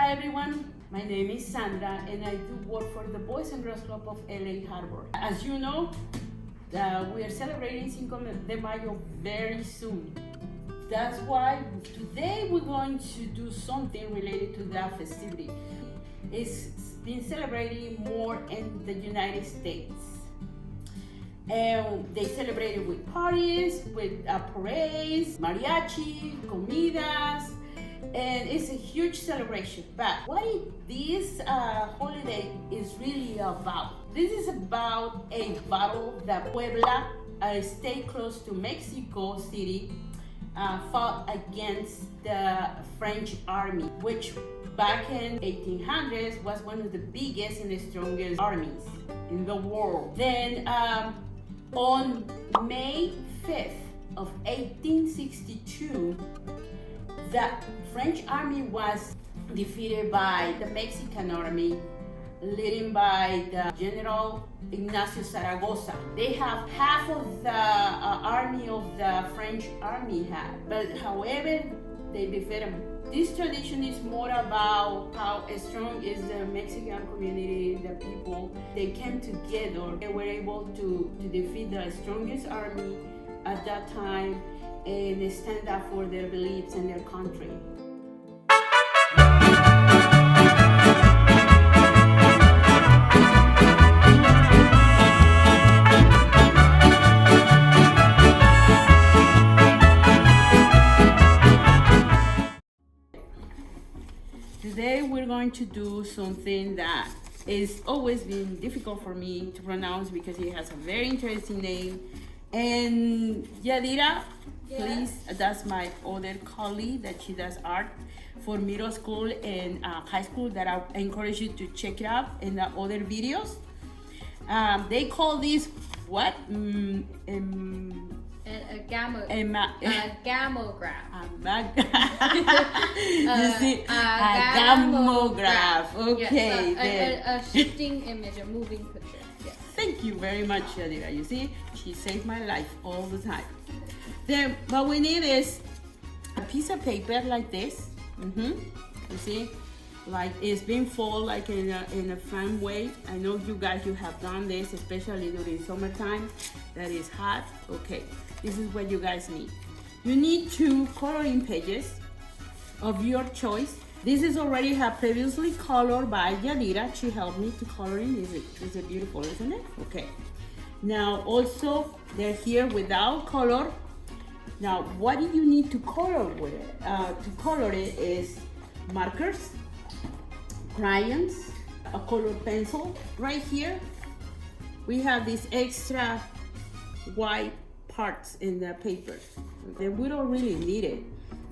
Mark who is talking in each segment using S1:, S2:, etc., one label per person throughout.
S1: Hola everyone, my name is Sandra and I do work for the Boys and Girls Club of LA Harbor. As you know, we are celebrating Cinco de Mayo very soon. That's why today we're going to do something related to that festivity. It's been celebrated more in the United States. And they celebrate it with parties, with parades, mariachi, comidas, and it's a huge celebration. But what this holiday is really about? This is about a battle that Puebla, a state close to Mexico City, fought against the French army, which back in 1800s was one of the biggest and the strongest armies in the world. Then on May 5th of 1862, the French army was defeated by the Mexican army, led by the General Ignacio Zaragoza. They have half of the army of the French army had, but however, they defeated them. This tradition is more about how strong is the Mexican community, the people. They came together. They were able to defeat the strongest army at that time and stand up for their beliefs and their country. Today we're going to do something that is always been difficult for me to pronounce because it has a very interesting name. And Yadira, please, that's my other colleague that she does art for middle school and high school that I encourage you to check it out in the other videos. They call this what?
S2: Agamograph.
S1: You see, Agamograph. Okay.
S2: Yes, a shifting image, a moving picture. Yes.
S1: Thank you very much, Yadira. You see, she saved my life all the time. Then, what we need is a piece of paper like this. You see, like it's being folded like in a fun way. I know you guys, you have done this, especially during summertime. That is hot. Okay, this is what you guys need. You need 2 coloring pages of your choice. This is already have previously colored by Yadira. She helped me to color in. Is it beautiful, isn't it? Okay. Now also they're here without color. Now what do you need to color with it? To color it is markers, crayons, a color pencil. Right here we have these extra white parts in the paper. Then we don't really need it.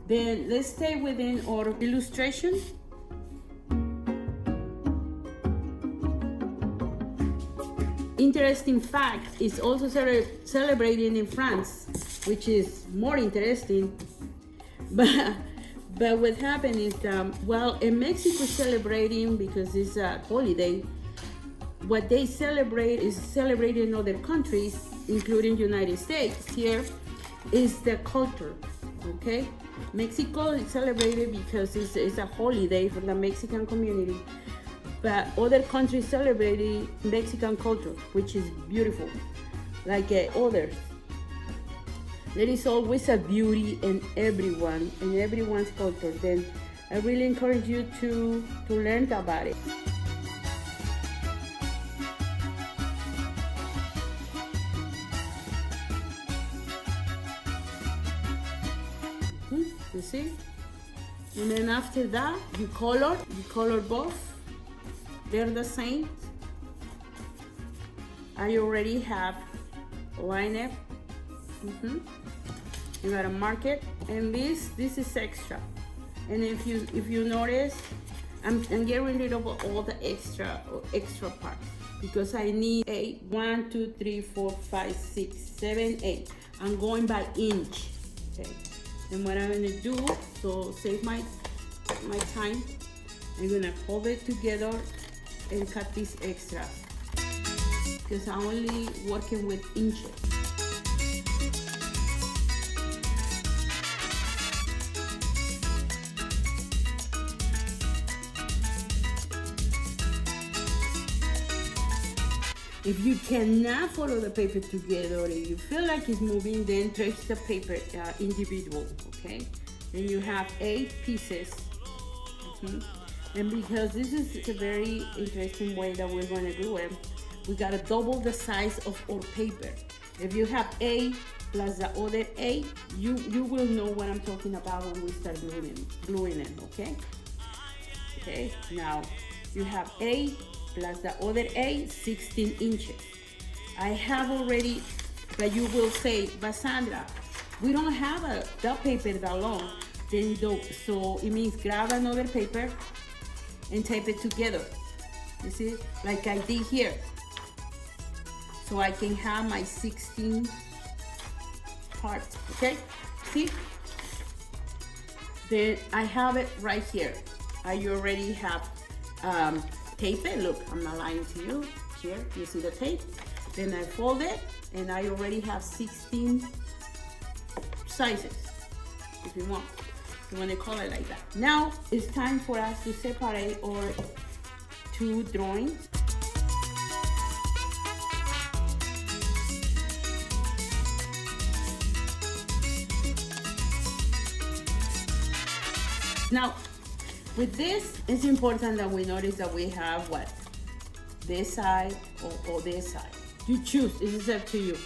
S1: Then let's stay within our illustration. Interesting fact, it's also celebrated in France, which is more interesting. But what happened is, well, in Mexico celebrating because it's a holiday. What they celebrate is celebrated in other countries, including United States. Here is the culture, okay? Mexico is celebrated because it's a holiday for the Mexican community, but other countries celebrate Mexican culture, which is beautiful, like others. There is always a beauty in everyone's culture. Then I really encourage you to learn about it. You see? And then after that, you color both. They're the same. I already have lined up. You gotta mark it, and this is extra. And if you notice, I'm getting rid of all the extra parts because I need 8. 1, 2, 3, 4, 5, 6, 7, 8. I'm going by inch. Okay. And what I'm gonna do, so save my time, I'm gonna hold it together and cut these extras because I'm only working with inches. If you cannot follow the paper together, or if you feel like it's moving, then trace the paper individual, okay? Then you have 8 pieces. And because this is a very interesting way that we're going to do it, we got to double the size of our paper. If you have 8 plus the other 8, you will know what I'm talking about when we start gluing it, okay? Okay, now you have 8 plus the other 8, 16 inches. I have already, but you will say, but Sandra, we don't have that paper that long. Then so it means grab another paper and tape it together. You see, like I did here. So I can have my 16 parts, okay? See? Then I have it right here. I already have tape it. Look, I'm not lying to you. Here, you see the tape? Then I fold it, and I already have 16 sizes, if you want. You want to call it like that. Now it's time for us to separate our 2 drawings. Now, with this, it's important that we notice that we have what? This side or this side. You choose, this is up to you.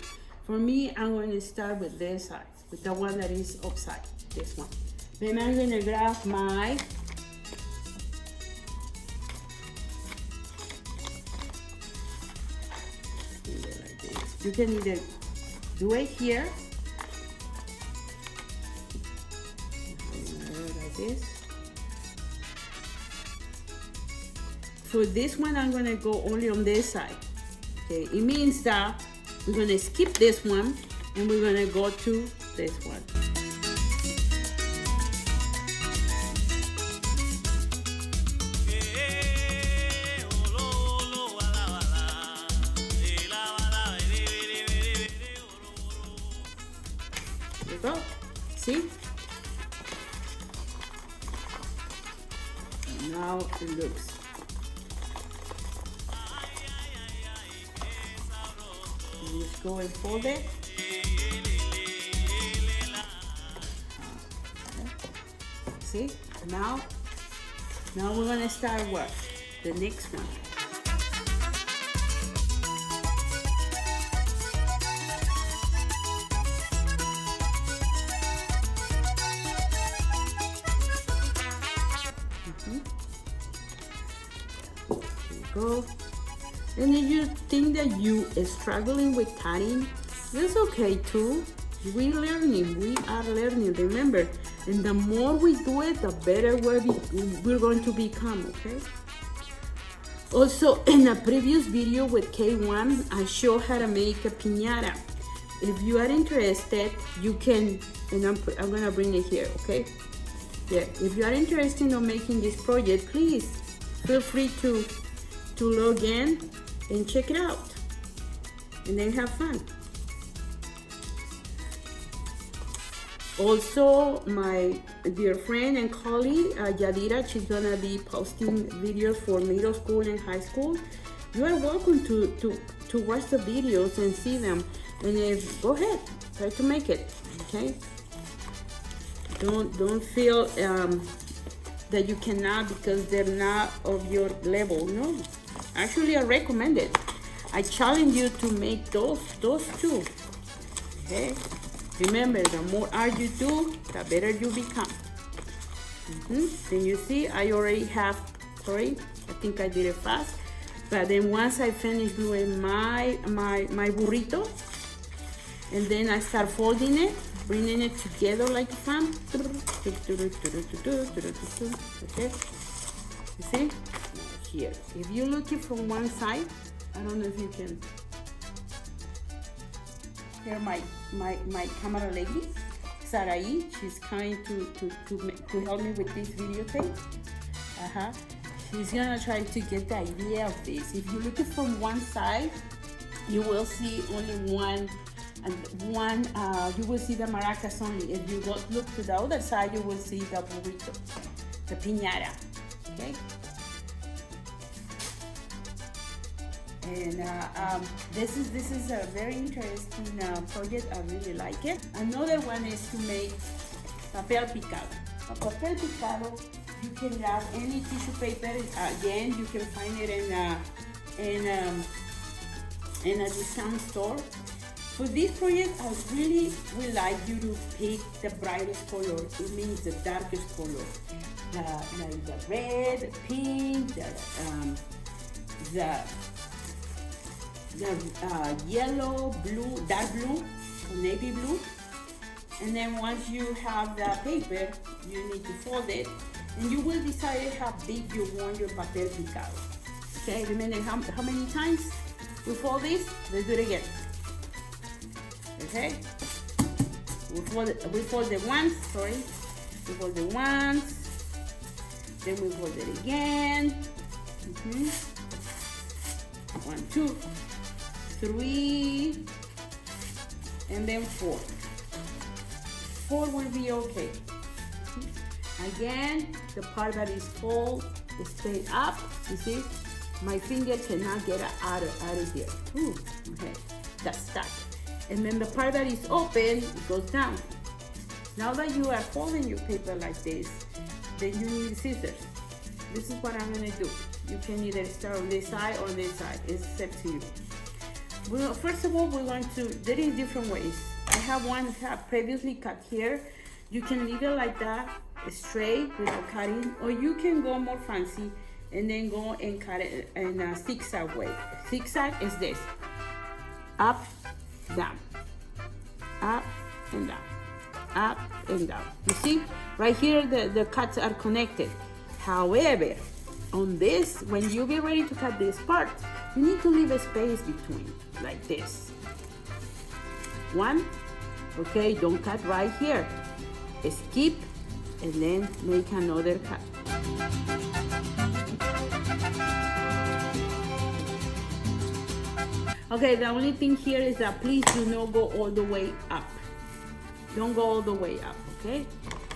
S1: For me, I'm going to start with this side, with the one that is upside, this one. Then I'm going to grab my like this. You can either do it here, like this. For this one, I'm going to go only on this side. Okay, it means that we're going to skip this one and we're going to go to this one. There you go. See? And now it looks. Just go and fold it. See? Now we're gonna start what? The next one. There you go. And if you think that you are struggling with cutting, that's okay too. We are learning, remember. And the more we do it, the better we're going to become, okay? Also, in a previous video with K1, I showed how to make a piñata. If you are interested, you can, and I'm gonna bring it here, okay? Yeah, if you are interested in making this project, please feel free to log in and check it out, and then have fun. Also, my dear friend and colleague, Yadira, she's gonna be posting videos for middle school and high school. You are welcome to watch the videos and see them. And go ahead, try to make it, okay? Don't feel that you cannot because they're not of your level, no. Actually, I recommend it. I challenge you to make those two, okay? Remember, the more art you do, the better you become. Then you see, I already have, sorry, I think I did it fast. But then once I finish doing my burrito, and then I start folding it, bringing it together like a fan. Okay, you see? Here, if you look it from one side, I don't know if you can. Here, my camera lady, Sarai, she's coming to help me with this videotape. She's gonna try to get the idea of this. If you look it from one side, you will see only one, and you will see the maracas only. If you look to the other side, you will see the burrito, the piñata. Okay. And this is a very interesting project. I really like it. Another one is to make papel picado. A papel picado, you can grab any tissue paper. Again, you can find it in a discount store. For this project, I really would like you to pick the brightest color. It means the darkest color. Like the red, the pink, the yellow, blue, dark blue, or navy blue. And then once you have the paper, you need to fold it, and you will decide how big you want your papel picado. Okay, remember how many times we fold this? Let's do it again. Okay, we fold it once, sorry. We fold it once, then we fold it again. 1, 2, 3, and then 4. 4 will be okay. Again, the part that is fold is straight up. You see, my finger cannot get out of here. Ooh, okay, that's stuck. And then the part that is open, it goes down. Now that you are folding your paper like this, then you need scissors. This is what I'm gonna do. You can either start on this side or this side. It's up to you. Well, first of all, there is different ways. I have one previously cut here. You can leave it like that, straight without cutting, or you can go more fancy and then go and cut it in a zigzag way. Zigzag is this: up, down, up and down, up and down. You see, right here the cuts are connected. However, on this, when you get ready to cut this part, you need to leave a space between, like this. One, okay, don't cut right here. Skip and then make another cut. Okay, the only thing here is that please do not go all the way up. Don't go all the way up, okay?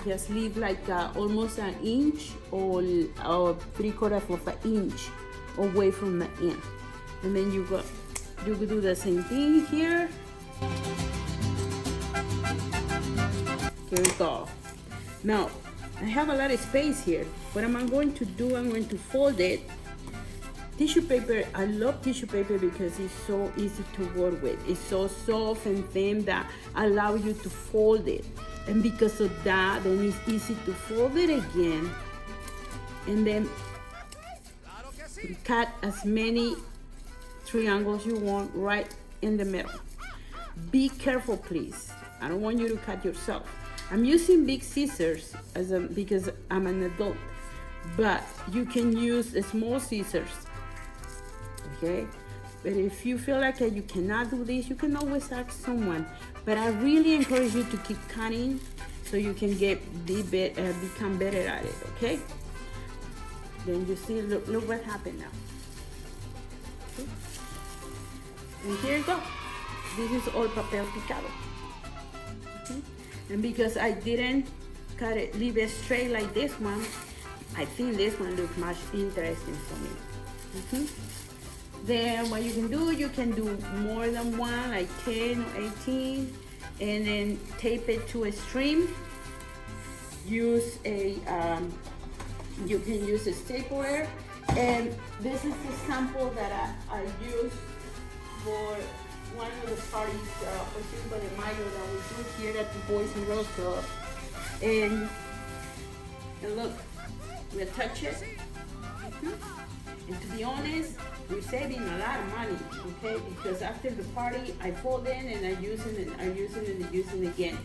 S1: Just leave like almost an inch or 3/4 of an inch away from the end. And then you could do the same thing here. Here we go. Now, I have a lot of space here. What am I going to do? I'm going to fold it. Tissue paper, I love tissue paper because it's so easy to work with. It's so soft and thin that allow you to fold it. And because of that, then it's easy to fold it again. And then cut as many triangles you want right in the middle. Be careful, please. I don't want you to cut yourself. I'm using big scissors because I'm an adult, but you can use small scissors, okay? But if you feel like you cannot do this, you can always ask someone. But I really encourage you to keep cutting so you can become better at it, okay? Then you see, look what happened now. Okay? And here you go. This is all papel picado. Okay? And because I didn't leave it straight like this one, I think this one looks much interesting for me. Then what you can do more than one, like 10 or 18, and then tape it to a string. You can use a stapler, and this is the sample that I used for one of the parties for Cinco de Mayo that we do here at the Boys and Girls Club. And look, we'll touch it. And to be honest, we're saving a lot of money, okay? Because after the party, I fold in and I use it and I use it and I use it again.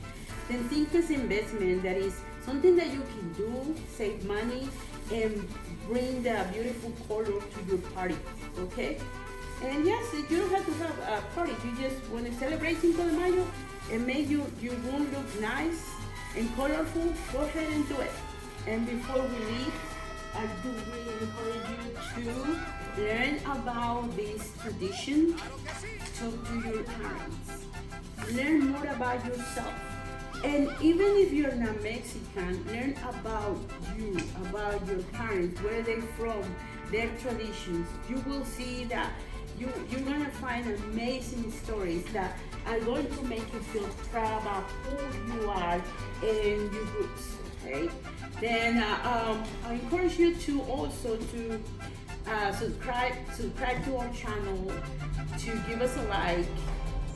S1: Then think as investment, that is something that you can do, save money, and bring the beautiful color to your party, okay? And yes, you don't have to have a party. You just want to celebrate Cinco de Mayo and make your room look nice and colorful. Go ahead and do it. And before we leave, I do really encourage you to learn about this tradition. Talk to your parents. Learn more about yourself. And even if you're not Mexican, learn about you, about your parents, where they're from, their traditions. You will see that you're gonna find amazing stories that are going to make you feel proud about who you are and your roots. Okay. Then I encourage you to also to subscribe to our channel, to give us a like,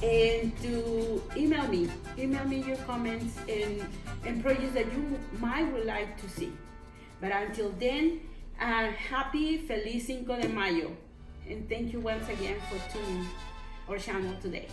S1: and to email me your comments and projects that you might would like to see. But until then, happy Feliz Cinco de Mayo, and thank you once again for tuning our channel today.